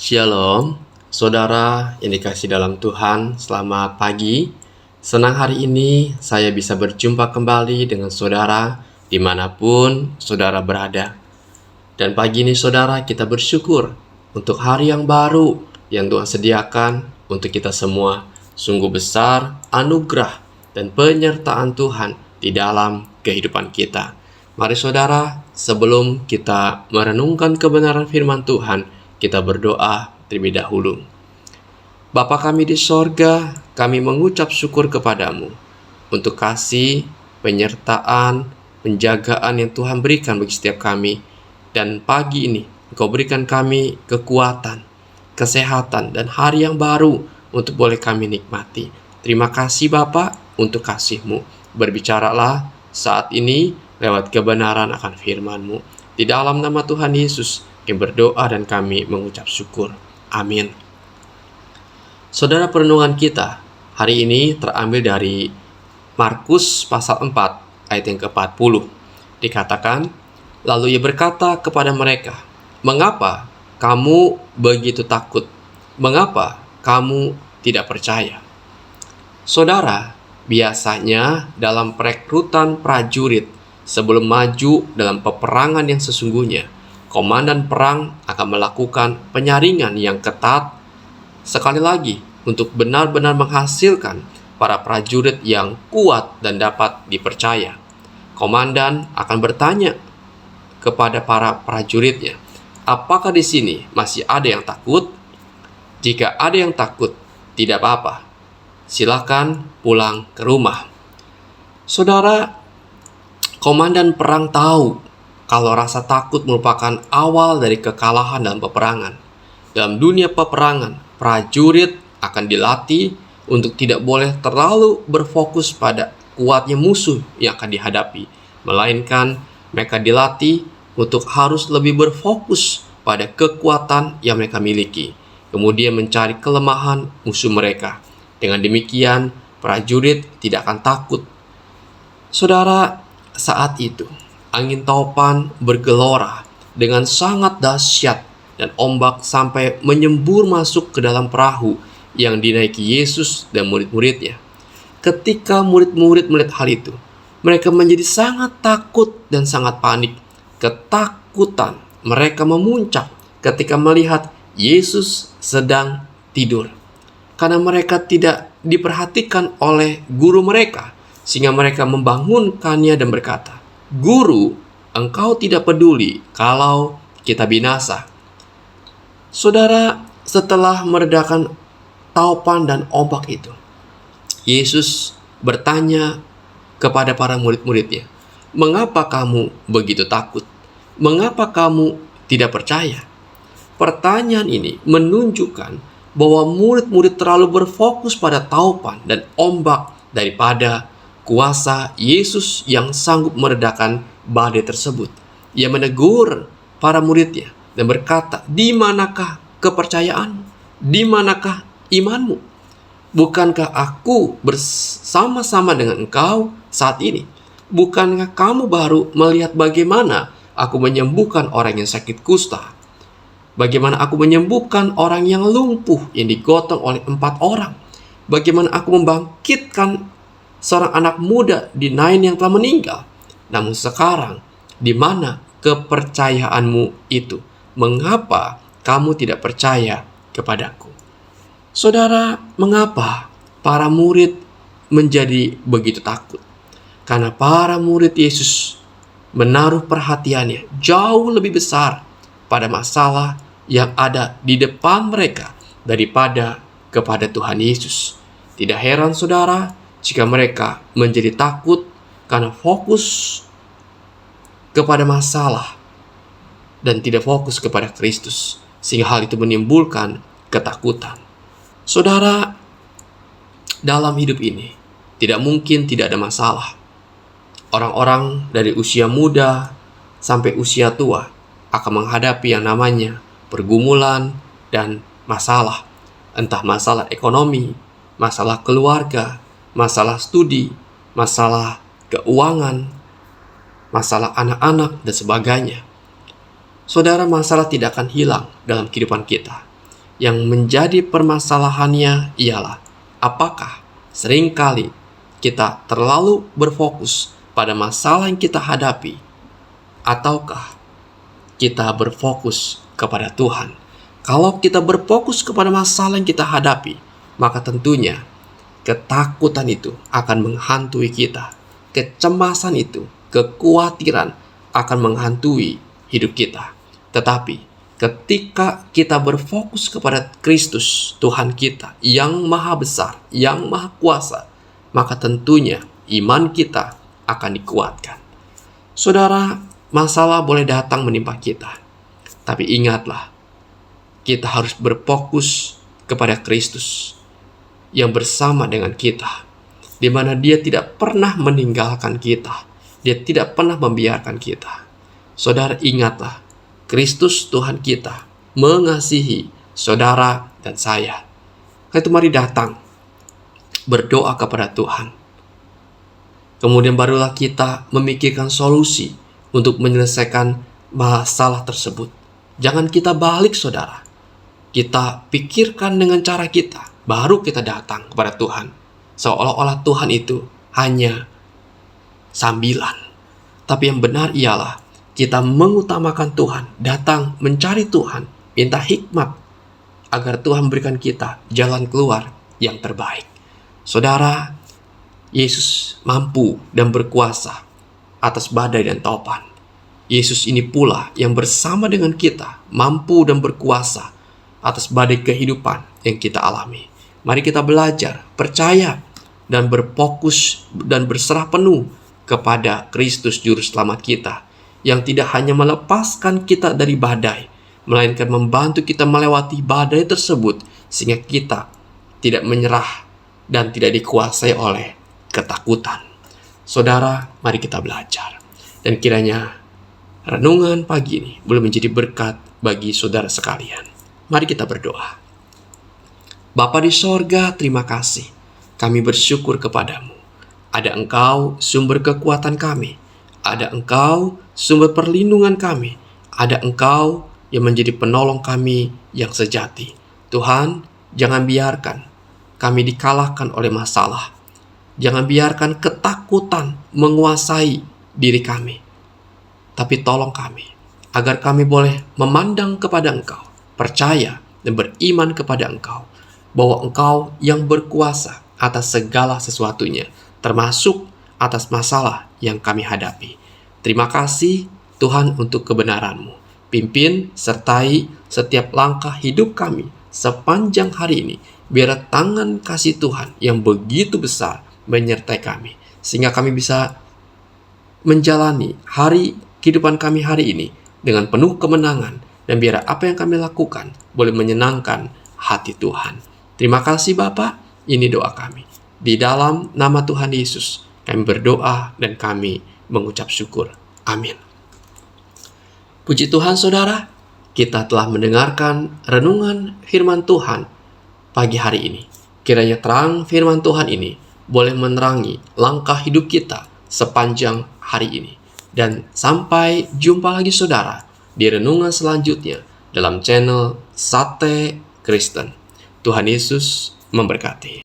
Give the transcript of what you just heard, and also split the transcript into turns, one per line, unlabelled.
Shalom, saudara yang dikasih dalam Tuhan, selamat pagi. Senang hari ini saya bisa berjumpa kembali dengan saudara dimanapun saudara berada. Dan pagi ini saudara, kita bersyukur untuk hari yang baru yang Tuhan sediakan untuk kita semua. Sungguh besar anugerah dan penyertaan Tuhan di dalam kehidupan kita. Mari saudara, sebelum kita merenungkan kebenaran firman Tuhan, kita berdoa terlebih dahulu. Bapa kami di sorga, kami mengucap syukur kepadamu untuk kasih, penyertaan, penjagaan yang Tuhan berikan bagi setiap kami. Dan pagi ini, Engkau berikan kami kekuatan, kesehatan, dan hari yang baru untuk boleh kami nikmati. Terima kasih Bapa untuk kasih-Mu. Berbicaralah saat ini lewat kebenaran akan firman-Mu. Di dalam nama Tuhan Yesus, kami berdoa dan kami mengucap syukur. Amin. Saudara, perenungan kita hari ini terambil dari Markus pasal 4 ayat yang ke-40. Dikatakan, lalu ia berkata kepada mereka, "Mengapa kamu begitu takut? Mengapa kamu tidak percaya?" Saudara, biasanya dalam perekrutan prajurit sebelum maju dalam peperangan yang sesungguhnya, komandan perang akan melakukan penyaringan yang ketat sekali lagi untuk benar-benar menghasilkan para prajurit yang kuat dan dapat dipercaya. Komandan akan bertanya kepada para prajuritnya, "Apakah di sini masih ada yang takut? Jika ada yang takut, tidak apa-apa. Silakan pulang ke rumah." Saudara, komandan perang tahu kalau rasa takut merupakan awal dari kekalahan dalam peperangan. Dalam dunia peperangan, prajurit akan dilatih untuk tidak boleh terlalu berfokus pada kuatnya musuh yang akan dihadapi, melainkan mereka dilatih untuk harus lebih berfokus pada kekuatan yang mereka miliki, kemudian mencari kelemahan musuh mereka. Dengan demikian, prajurit tidak akan takut. Saudara, saat itu angin topan bergelora dengan sangat dahsyat dan ombak sampai menyembur masuk ke dalam perahu yang dinaiki Yesus dan murid-muridnya. Ketika murid-murid melihat hal itu, mereka menjadi sangat takut dan sangat panik. Ketakutan mereka memuncak ketika melihat Yesus sedang tidur, karena mereka tidak diperhatikan oleh guru mereka, sehingga mereka membangunkannya dan berkata, "Guru, engkau tidak peduli kalau kita binasa." Saudara, setelah meredakan taupan dan ombak itu, Yesus bertanya kepada para murid-muridnya, "Mengapa kamu begitu takut? Mengapa kamu tidak percaya?" Pertanyaan ini menunjukkan bahwa murid-murid terlalu berfokus pada taupan dan ombak daripada kuasa Yesus yang sanggup meredakan badai tersebut. Ia menegur para muridnya dan berkata, "Di manakah kepercayaanmu? Di manakah imanmu? Bukankah aku bersama-sama dengan engkau saat ini? Bukankah kamu baru melihat bagaimana aku menyembuhkan orang yang sakit kusta? Bagaimana aku menyembuhkan orang yang lumpuh yang digotong oleh 4 orang? Bagaimana aku membangkitkan seorang anak muda di Nain yang telah meninggal? Namun sekarang, di mana kepercayaanmu itu? Mengapa kamu tidak percaya kepadaku?" Saudara, mengapa para murid menjadi begitu takut? Karena para murid Yesus menaruh perhatiannya jauh lebih besar pada masalah yang ada di depan mereka daripada kepada Tuhan Yesus. Tidak heran saudara, jika mereka menjadi takut karena fokus kepada masalah dan tidak fokus kepada Kristus, sehingga hal itu menimbulkan ketakutan. Saudara, dalam hidup ini tidak mungkin tidak ada masalah. Orang-orang dari usia muda sampai usia tua akan menghadapi yang namanya pergumulan dan masalah. Entah masalah ekonomi, masalah keluarga, masalah studi, masalah keuangan, masalah anak-anak, dan sebagainya. Saudara, masalah tidak akan hilang dalam kehidupan kita. Yang menjadi permasalahannya ialah apakah seringkali kita terlalu berfokus pada masalah yang kita hadapi, ataukah kita berfokus kepada Tuhan. Kalau kita berfokus kepada masalah yang kita hadapi, maka tentunya ketakutan itu akan menghantui kita. Kecemasan itu, kekhawatiran akan menghantui hidup kita. Tetapi ketika kita berfokus kepada Kristus, Tuhan kita yang maha besar, yang maha kuasa, maka tentunya iman kita akan dikuatkan. Saudara, masalah boleh datang menimpa kita, tapi ingatlah, kita harus berfokus kepada Kristus yang bersama dengan kita, di mana Dia tidak pernah meninggalkan kita, Dia tidak pernah membiarkan kita. Saudara, ingatlah, Kristus Tuhan kita mengasihi saudara dan saya. Karena itu mari datang berdoa kepada Tuhan. Kemudian barulah kita memikirkan solusi untuk menyelesaikan masalah tersebut. Jangan kita balik, saudara. Kita pikirkan dengan cara kita, baru kita datang kepada Tuhan. Seolah-olah Tuhan itu hanya sambilan. Tapi yang benar ialah kita mengutamakan Tuhan, datang mencari Tuhan, minta hikmat agar Tuhan berikan kita jalan keluar yang terbaik. Saudara, Yesus mampu dan berkuasa atas badai dan topan. Yesus ini pula yang bersama dengan kita mampu dan berkuasa atas badai kehidupan yang kita alami. Mari kita belajar, percaya, dan berfokus dan berserah penuh kepada Kristus Juru Selamat kita, yang tidak hanya melepaskan kita dari badai, melainkan membantu kita melewati badai tersebut, sehingga kita tidak menyerah dan tidak dikuasai oleh ketakutan. Saudara, mari kita belajar. Dan kiranya renungan pagi ini boleh menjadi berkat bagi saudara sekalian. Mari kita berdoa. Bapa di sorga, terima kasih. Kami bersyukur kepadamu. Ada Engkau sumber kekuatan kami. Ada Engkau sumber perlindungan kami. Ada Engkau yang menjadi penolong kami yang sejati. Tuhan, jangan biarkan kami dikalahkan oleh masalah. Jangan biarkan ketakutan menguasai diri kami. Tapi tolong kami, agar kami boleh memandang kepada Engkau, percaya dan beriman kepada Engkau, bahwa Engkau yang berkuasa atas segala sesuatunya, termasuk atas masalah yang kami hadapi. Terima kasih Tuhan untuk kebenaran-Mu. Pimpin, sertai setiap langkah hidup kami sepanjang hari ini. Biar tangan kasih Tuhan yang begitu besar menyertai kami, sehingga kami bisa menjalani hari kehidupan kami hari ini dengan penuh kemenangan, dan biar apa yang kami lakukan boleh menyenangkan hati Tuhan. Terima kasih Bapa, ini doa kami. Di dalam nama Tuhan Yesus, kami berdoa dan kami mengucap syukur. Amin. Puji Tuhan saudara, kita telah mendengarkan renungan firman Tuhan pagi hari ini. Kiranya terang firman Tuhan ini boleh menerangi langkah hidup kita sepanjang hari ini. Dan sampai jumpa lagi saudara di renungan selanjutnya dalam channel Sate Kristen. Tuhan Yesus memberkati.